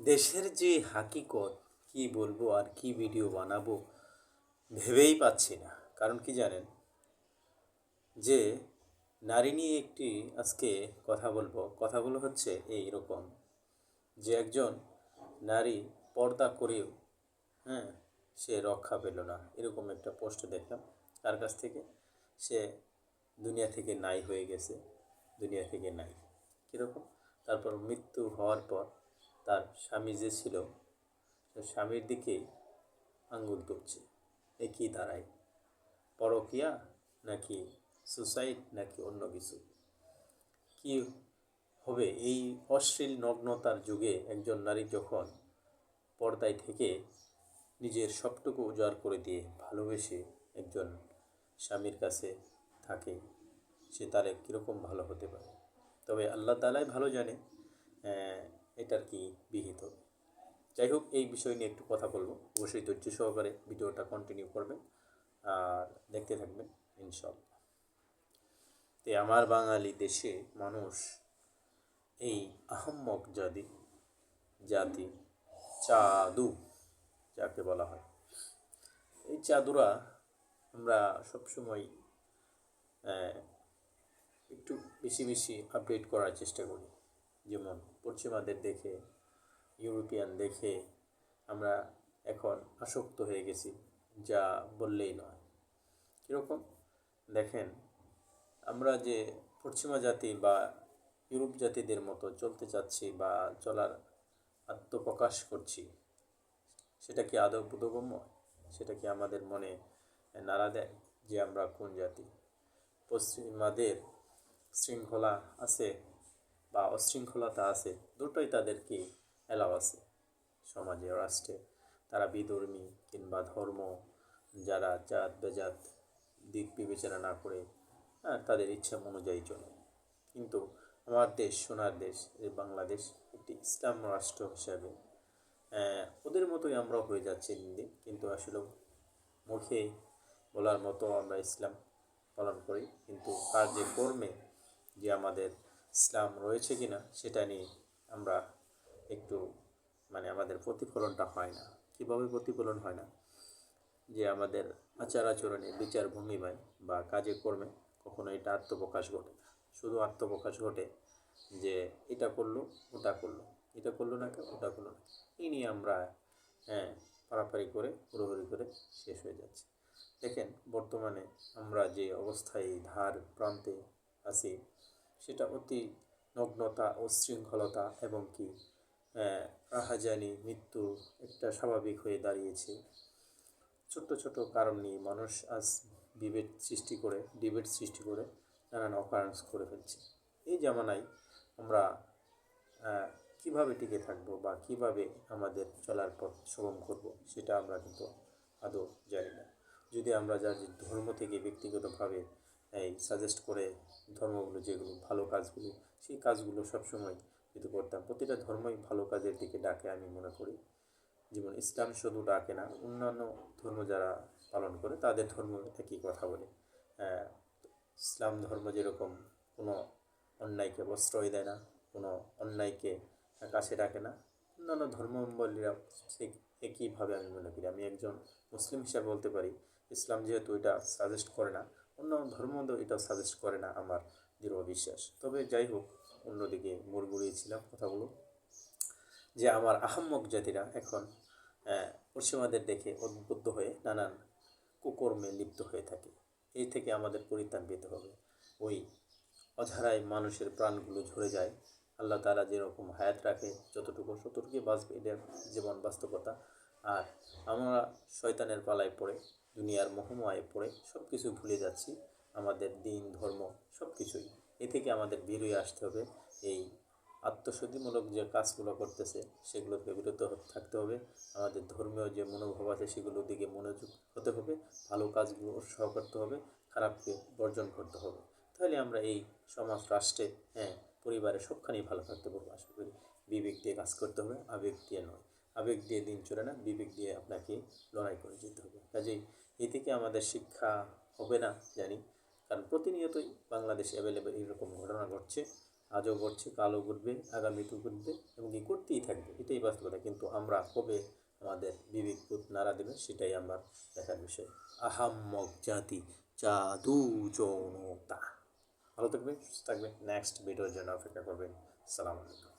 দেশের যে হাকিকত কি বলবো আর কি ভিডিও বানাবো ভেবেই পাচ্ছি না। কারণ কি জানেন, যে নারী নিয়ে একটি আজকে কথা বলবো। কথাগুলো হচ্ছে এই রকম, যে একজন নারী পর্দা করেও হ্যাঁ সে রক্ষা পেল না, এরকম একটা পোস্ট দেখলাম। তার কাছ থেকে সে দুনিয়া থেকে নাই হয়ে গেছে, দুনিয়া থেকে নাই কীরকম। তারপর মৃত্যু হওয়ার পর তার স্বামী যে ছিল, সে স্বামীর দিকেই আঙ্গুল তুলছে। এ কী দাঁড়ায়? পরকীয়া নাকি সুসাইড নাকি অন্য কিছু? কি হবে এই অশ্লীল নগ্নতার যুগে? একজন নারী যখন পর্দায় থেকে নিজের সবটুকু উজাড় করে দিয়ে ভালোবেসে একজন স্বামীর কাছে থাকে, সে তার কীরকম ভালো হতে পারে? তবে আল্লাহ তাআলাই ভালো জানে এটার কি বিহিত। যাই হোক, এই বিষয় নিয়ে একটু কথা বলবো। অবশ্যই ধৈর্য সহকারে ভিডিওটা কন্টিনিউ করবেন আর দেখতে থাকবেন ইনশাল্লাহ। তো আমার বাঙালি দেশে মানুষ, এই আহাম্মক জাতি চাদু যাকে বলা হয়, এই চাদুরা আমরা সবসময় একটু বেশি বেশি আপডেট করার চেষ্টা করি। যেমন পশ্চিমাদের দেখে, ইউরোপিয়ান দেখে আমরা এখন আসক্ত হয়ে গেছি, যা বললেই নয়। কীরকম দেখেন, আমরা যে পশ্চিমা জাতি বা ইউরোপ জাতিদের মতো চলতে চাচ্ছি বা চলার আত্মপ্রকাশ করছি, সেটা কি আদৌ বোধগম্য? সেটা কি আমাদের মনে নাড়া দেয় যে আমরা কোন জাতি? পশ্চিমাদের শৃঙ্খলা আছে বা অশৃঙ্খলতা আছে, দুটোই তাদেরকে অ্যালাউ আছে সমাজে, রাষ্ট্রে। তারা বিধর্মী কিংবা ধর্ম, যারা জাত বেজাত দিক বিবেচনা না করে তাদের ইচ্ছা অনুযায়ী চলে। কিন্তু আমার দেশ, সোনার দেশ এই বাংলাদেশ, একটি ইসলাম রাষ্ট্র হিসাবে ওদের মতোই আমরাও হয়ে যাচ্ছি দিন দিন। কিন্তু আসলে মুখে বলার মতো আমরা ইসলাম পালন করি, কিন্তু কাজে কর্মে যে আমাদের ইসলাম রয়েছে কিনা সেটা নিয়ে আমরা একটু আমাদের প্রতিফলনটা হয় না। কীভাবে প্রতিফলন হয় না? যে আমাদের আচার আচরণে, বিচার ভঙ্গিমায় বা কাজে কর্মে কখনো এটা আত্মপ্রকাশ ঘটে না। শুধু আত্মপ্রকাশ ঘটে যে এটা করলো ওটা করলো, এটা করলো না কেউ, ওটা করলো না। এই নিয়ে আমরা পারাপারি করে হুড়োহুড়ি করে শেষ হয়ে যাচ্ছে। দেখেন, বর্তমানে আমরা যে অবস্থায় ধার প্রান্তে আছি, সেটা অতি নগ্নতা ও শৃঙ্খলতা এবং কি রাহাজানি, মৃত্যু একটা স্বাভাবিক হয়ে দাঁড়িয়েছে। ছোট্ট ছোট কারণ নিয়ে মানুষ আজ ডিবেট সৃষ্টি করে নানান অকারেন্স করে ফেলছে। এই জামানায় আমরা কিভাবে টিকে থাকবো বা কিভাবে আমাদের চলার পথ সুগম করব, সেটা আমরা কিন্তু আদৌ জানি না। যদি আমরা যার ধর্ম থেকে ব্যক্তিগতভাবে সাজেস্ট করে ধর্মগুলো, যেগুলো ভালো কাজগুলো, সেই কাজগুলো সবসময় যদি করতাম। প্রতিটা ধর্মই ভালো কাজের দিকে ডাকে আমি মনে করি। যেমন ইসলাম শুধু ডাকে না, অন্যান্য ধর্ম যারা পালন করে তাদের ধর্ম একই কথা বলে। ইসলাম ধর্ম যেরকম কোনো অন্যায়কে প্রশ্রয় দেয় না, কোনো অন্যায়কে কাছে ডাকে না, অন্যান্য ধর্মাবলম্বীরা ঠিক একইভাবে আমি মনে করি। আমি একজন মুসলিম হিসাবে বলতে পারি, ইসলাম যেহেতু এটা সাজেস্ট করে না, অন্য ধর্ম এটা সাজেস্ট করে না, আমার দৃঢ় বিশ্বাস। তবে যাই হোক, অন্যদিকে মোড় ঘুরিয়েছিলাম কথাগুলো, যে আমার আহাম্মক জাতিরা এখন পশ্চিমাদের দেখে উদ্বুদ্ধ হয়ে নানান কুকর্মে লিপ্ত হয়ে থাকে। এই থেকে আমাদের পরিত্রাণ পেতে হবে। ওই অঝাড়ায় মানুষের প্রাণগুলো ঝরে যায়। আল্লাহ তাআলা যেরকম হায়াত রাখে, ততটুকুই বাঁচবে, এটা জীবন বাস্তবতা। আর আমরা শয়তানের পালায় পড়ে, দুনিয়ার মোহমায় পড়ে সব কিছু ভুলে যাচ্ছি, আমাদের দিন ধর্ম সব কিছুই। এ থেকে আমাদের বেরিয়ে আসতে হবে। এই আত্মশুদ্ধিমূলক যে কাজগুলো করতেছে সেগুলোকে বিরত থাকতে হবে। আমাদের ধর্মীয় যে মনোভাব আছে সেগুলোর দিকে মনোযোগ হতে হবে। ভালো কাজগুলো উৎসাহ করতে হবে, খারাপকে বর্জন করতে হবে। তাহলে আমরা এই সমাজ, রাষ্ট্রে, পরিবারে সবখানেই ভালো থাকতে পারবো আশা করি। বিবেক দিয়ে কাজ করতে হবে, আবেগ দিয়ে নয়। আবেগ দিয়ে দিন চলে না, বিবেক দিয়ে আপনাকে লড়াই করে যেতে হবে। কাজেই এ থেকে আমাদের শিক্ষা হবে না জানি, কারণ প্রতিনিয়তই বাংলাদেশে অ্যাভেলেবেল এরকম ঘটনা ঘটছে। আজও ঘটছে, কালও ঘটবে, আগামীতেও ঘটবে এবং কি করতেই থাকবে, এটাই বাস্তবতা। কিন্তু আমরা কবে আমাদের বিবেক বোধ নাড়া দেবে সেটাই আমার দেখার বিষয়। আহাম্মক জাতি জাদু যৌনতা। ভালো থাকবেন, সুস্থ থাকবেন, নেক্সট ভিডিওর জন্য অপেক্ষা করবেন। আসসালামু আলাইকুম।